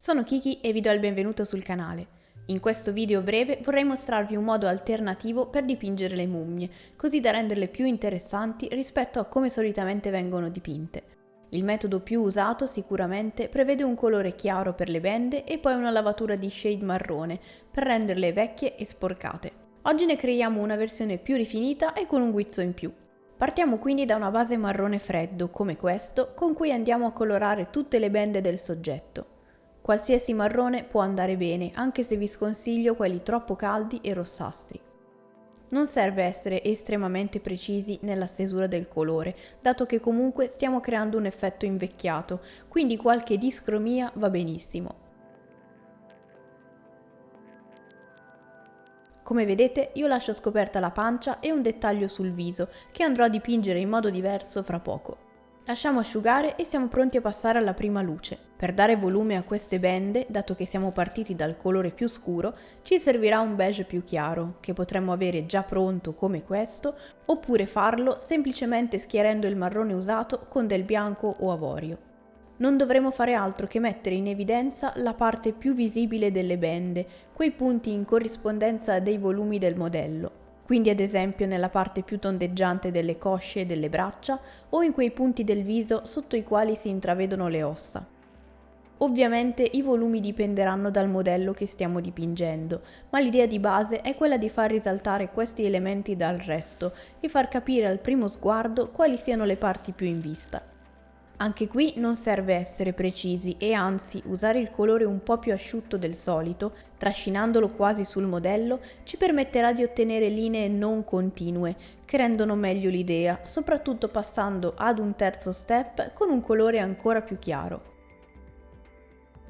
Sono Kiki e vi do il benvenuto sul canale. In questo video breve vorrei mostrarvi un modo alternativo per dipingere le mummie, così da renderle più interessanti rispetto a come solitamente vengono dipinte. Il metodo più usato sicuramente prevede un colore chiaro per le bende e poi una lavatura di shade marrone per renderle vecchie e sporcate. Oggi ne creiamo una versione più rifinita e con un guizzo in più. Partiamo quindi da una base marrone freddo, come questo, con cui andiamo a colorare tutte le bende del soggetto. Qualsiasi marrone può andare bene, anche se vi sconsiglio quelli troppo caldi e rossastri. Non serve essere estremamente precisi nella stesura del colore, dato che comunque stiamo creando un effetto invecchiato, quindi qualche discromia va benissimo. Come vedete, io lascio scoperta la pancia e un dettaglio sul viso, che andrò a dipingere in modo diverso fra poco. Lasciamo asciugare e siamo pronti a passare alla prima luce. Per dare volume a queste bende, dato che siamo partiti dal colore più scuro, ci servirà un beige più chiaro, che potremmo avere già pronto come questo, oppure farlo semplicemente schiarendo il marrone usato con del bianco o avorio. Non dovremo fare altro che mettere in evidenza la parte più visibile delle bende, quei punti in corrispondenza dei volumi del modello. Quindi ad esempio nella parte più tondeggiante delle cosce e delle braccia o in quei punti del viso sotto i quali si intravedono le ossa. Ovviamente i volumi dipenderanno dal modello che stiamo dipingendo, ma l'idea di base è quella di far risaltare questi elementi dal resto e far capire al primo sguardo quali siano le parti più in vista. Anche qui non serve essere precisi e anzi usare il colore un po' più asciutto del solito, trascinandolo quasi sul modello, ci permetterà di ottenere linee non continue, che rendono meglio l'idea, soprattutto passando ad un terzo step con un colore ancora più chiaro.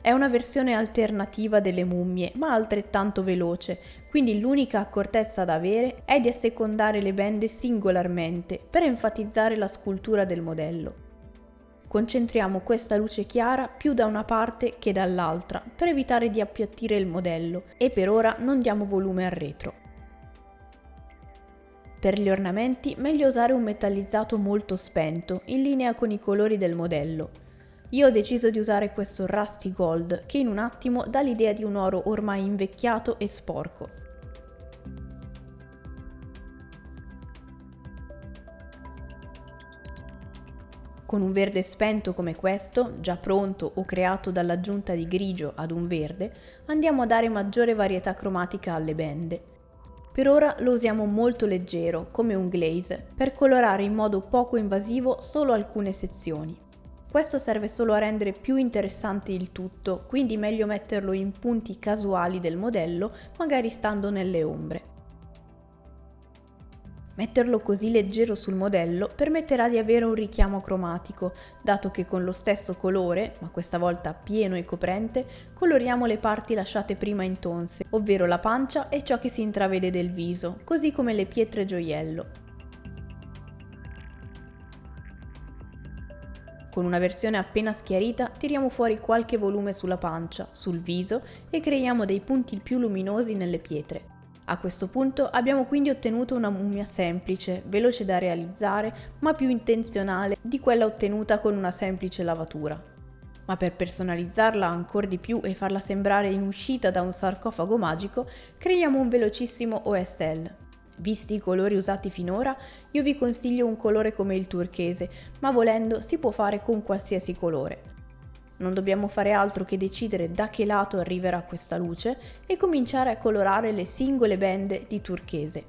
È una versione alternativa delle mummie, ma altrettanto veloce, quindi l'unica accortezza da avere è di assecondare le bende singolarmente per enfatizzare la scultura del modello. Concentriamo questa luce chiara più da una parte che dall'altra per evitare di appiattire il modello e per ora non diamo volume al retro. Per gli ornamenti meglio usare un metallizzato molto spento in linea con i colori del modello. Io ho deciso di usare questo Rusty Gold che in un attimo dà l'idea di un oro ormai invecchiato e sporco. Con un verde spento come questo, già pronto o creato dall'aggiunta di grigio ad un verde, andiamo a dare maggiore varietà cromatica alle bende. Per ora lo usiamo molto leggero, come un glaze, per colorare in modo poco invasivo solo alcune sezioni. Questo serve solo a rendere più interessante il tutto, quindi meglio metterlo in punti casuali del modello, magari stando nelle ombre. Metterlo così leggero sul modello permetterà di avere un richiamo cromatico, dato che con lo stesso colore, ma questa volta pieno e coprente, coloriamo le parti lasciate prima intonse, ovvero la pancia e ciò che si intravede del viso, così come le pietre gioiello. Con una versione appena schiarita tiriamo fuori qualche volume sulla pancia, sul viso e creiamo dei punti più luminosi nelle pietre. A questo punto abbiamo quindi ottenuto una mummia semplice, veloce da realizzare, ma più intenzionale di quella ottenuta con una semplice lavatura. Ma per personalizzarla ancora di più e farla sembrare in uscita da un sarcofago magico, creiamo un velocissimo OSL. Visti i colori usati finora, io vi consiglio un colore come il turchese, ma volendo si può fare con qualsiasi colore. Non dobbiamo fare altro che decidere da che lato arriverà questa luce e cominciare a colorare le singole bende di turchese.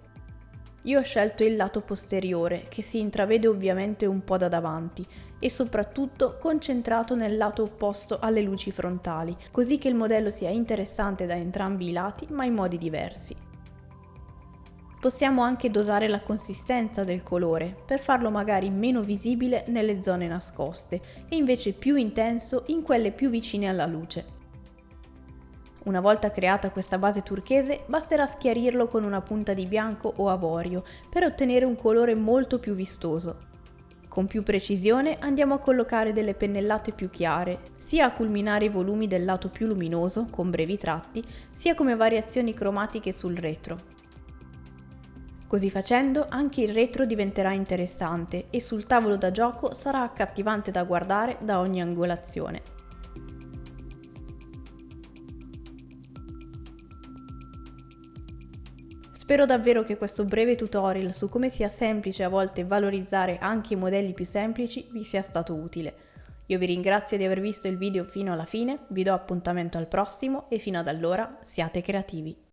Io ho scelto il lato posteriore, che si intravede ovviamente un po' da davanti, e soprattutto concentrato nel lato opposto alle luci frontali, così che il modello sia interessante da entrambi i lati, ma in modi diversi. Possiamo anche dosare la consistenza del colore per farlo magari meno visibile nelle zone nascoste e invece più intenso in quelle più vicine alla luce. Una volta creata questa base turchese basterà schiarirlo con una punta di bianco o avorio per ottenere un colore molto più vistoso. Con più precisione andiamo a collocare delle pennellate più chiare, sia a culminare i volumi del lato più luminoso, con brevi tratti, sia come variazioni cromatiche sul retro. Così facendo anche il retro diventerà interessante e sul tavolo da gioco sarà accattivante da guardare da ogni angolazione. Spero davvero che questo breve tutorial su come sia semplice a volte valorizzare anche i modelli più semplici vi sia stato utile. Io vi ringrazio di aver visto il video fino alla fine, vi do appuntamento al prossimo e fino ad allora siate creativi.